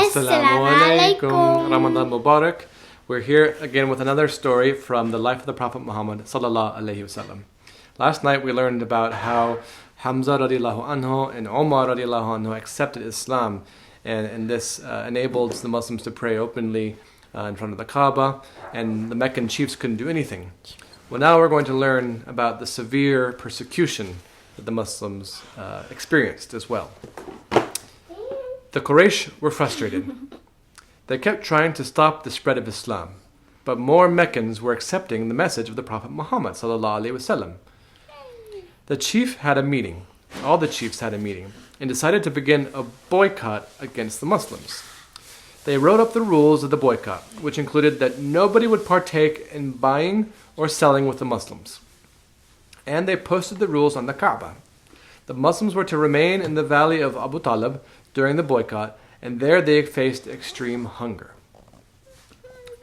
Assalamualaikum. Ramadan Mubarak. We're here again with another story from the life of the Prophet Muhammad sallallahu alaihi wasallam. Last night we learned about how Hamza radiallahu anhu and Omar radiallahu anhu accepted Islam, and this enabled the Muslims to pray openly in front of the Kaaba, and the Meccan chiefs couldn't do anything. Well, now we're going to learn about the severe persecution that the Muslims experienced as well. The Quraysh were frustrated. They kept trying to stop the spread of Islam, but more Meccans were accepting the message of the Prophet Muhammad sallallahu alaihi wasallam. The chief had a meeting. All the chiefs had a meeting and decided to begin a boycott against the Muslims. They wrote up the rules of the boycott, which included that nobody would partake in buying or selling with the Muslims. And they posted the rules on the Kaaba. The Muslims were to remain in the valley of Abu Talib during the boycott, and there they faced extreme hunger.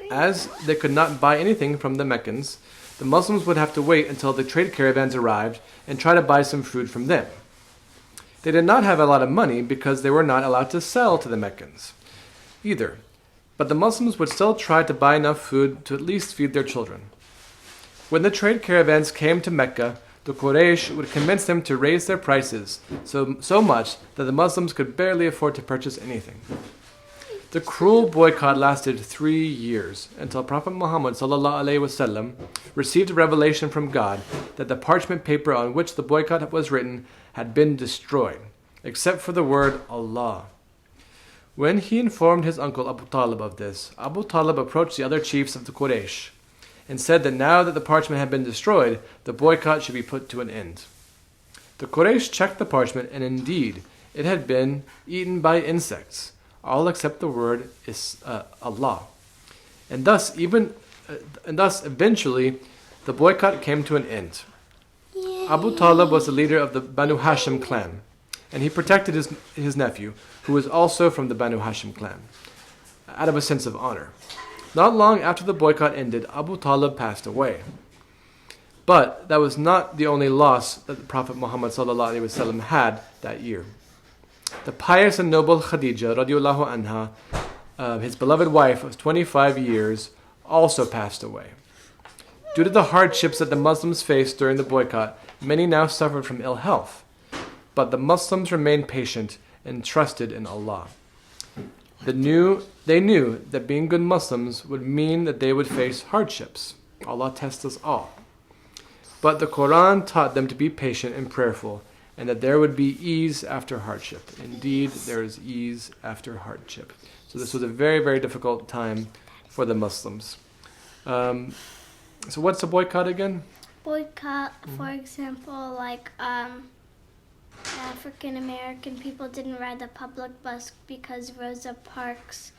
As they could not buy anything from the Meccans, the Muslims would have to wait until the trade caravans arrived and try to buy some food from them. They did not have a lot of money because they were not allowed to sell to the Meccans either, but the Muslims would still try to buy enough food to at least feed their children. When the trade caravans came to Mecca, the Quraysh would convince them to raise their prices so much that the Muslims could barely afford to purchase anything. The cruel boycott lasted 3 years until Prophet Muhammad ﷺ received a revelation from God that the parchment paper on which the boycott was written had been destroyed, except for the word Allah. When he informed his uncle Abu Talib of this, Abu Talib approached the other chiefs of the Quraysh and said that now that the parchment had been destroyed, the boycott should be put to an end. The Quraysh checked the parchment, and indeed, it had been eaten by insects, all except the word Allah. And thus, eventually, the boycott came to an end. Yay. Abu Talib was the leader of the Banu Hashim clan, and he protected his nephew, who was also from the Banu Hashim clan, out of a sense of honor. Not long after the boycott ended, Abu Talib passed away. But that was not the only loss that the Prophet Muhammad ﷺ had that year. The pious and noble Khadija radiallahu anha, his beloved wife of 25 years, also passed away. Due to the hardships that the Muslims faced during the boycott, many now suffered from ill health. But the Muslims remained patient and trusted in Allah. They knew that being good Muslims would mean that they would face hardships. Allah tests us all. But the Quran taught them to be patient and prayerful, and that there would be ease after hardship. Indeed, there is ease after hardship. So this was a very, very difficult time for the Muslims. So what's a boycott again? Boycott, for example, like African American people didn't ride the public bus because Rosa Parks,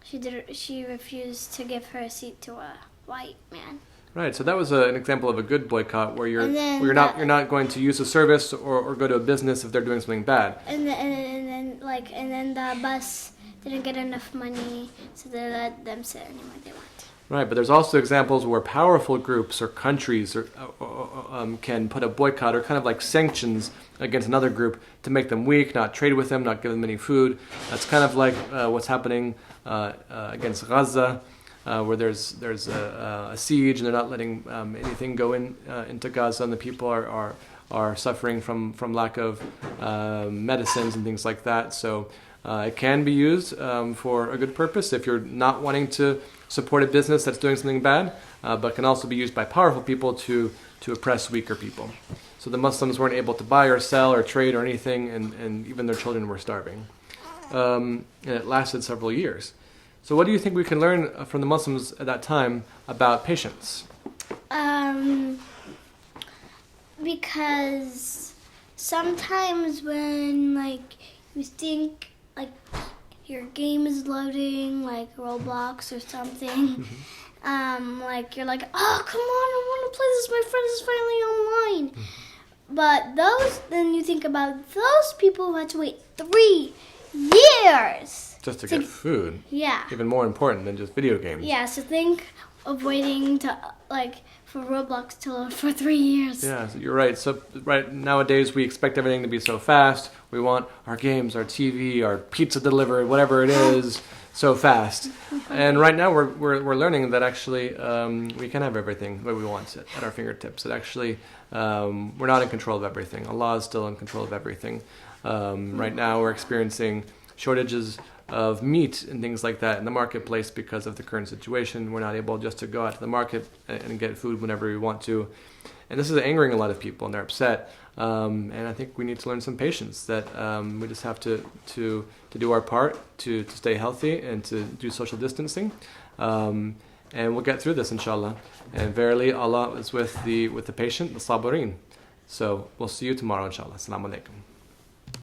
she refused to give her seat to a white man. Right. So that was an example of a good boycott, where you're not going to use a service or go to a business if they're doing something bad. And then the bus didn't get enough money, so they let them sit anywhere they want. Right, but there's also examples where powerful groups or countries can put a boycott or kind of like sanctions against another group to make them weak, not trade with them, not give them any food. That's kind of like what's happening against Gaza, where there's a siege and they're not letting anything go into Gaza, and the people are suffering from lack of medicines and things like that. So it can be used for a good purpose if you're not wanting to support a business that's doing something bad, but can also be used by powerful people to oppress weaker people. So the Muslims weren't able to buy or sell or trade or anything, and even their children were starving. And it lasted several years. So what do you think we can learn from the Muslims at that time about patience? Because sometimes when you think your game is loading, like Roblox or something, you're like, oh, come on, I want to play this, my friend is finally online. But then you think about those people who had to wait 3 years. Just to get food. Yeah. Even more important than just video games. Yeah, so think, of waiting to for Roblox to load for 3 years. Yeah, so you're right. So right nowadays we expect everything to be so fast. We want our games, our TV, our pizza delivered, whatever it is, so fast. And right now we're learning that actually we can have everything the way we want it at our fingertips. That actually we're not in control of everything. Allah is still in control of everything. Right now we're experiencing shortages of meat and things like that in the marketplace because of the current situation. We're not able just to go out to the market and get food whenever we want to. And this is angering a lot of people, and they're upset. And I think we need to learn some patience, that we just have to do our part to stay healthy and to do social distancing. And we'll get through this, inshallah. And verily, Allah is with the patient, the sabirin. So we'll see you tomorrow, inshallah. Assalamu alaikum.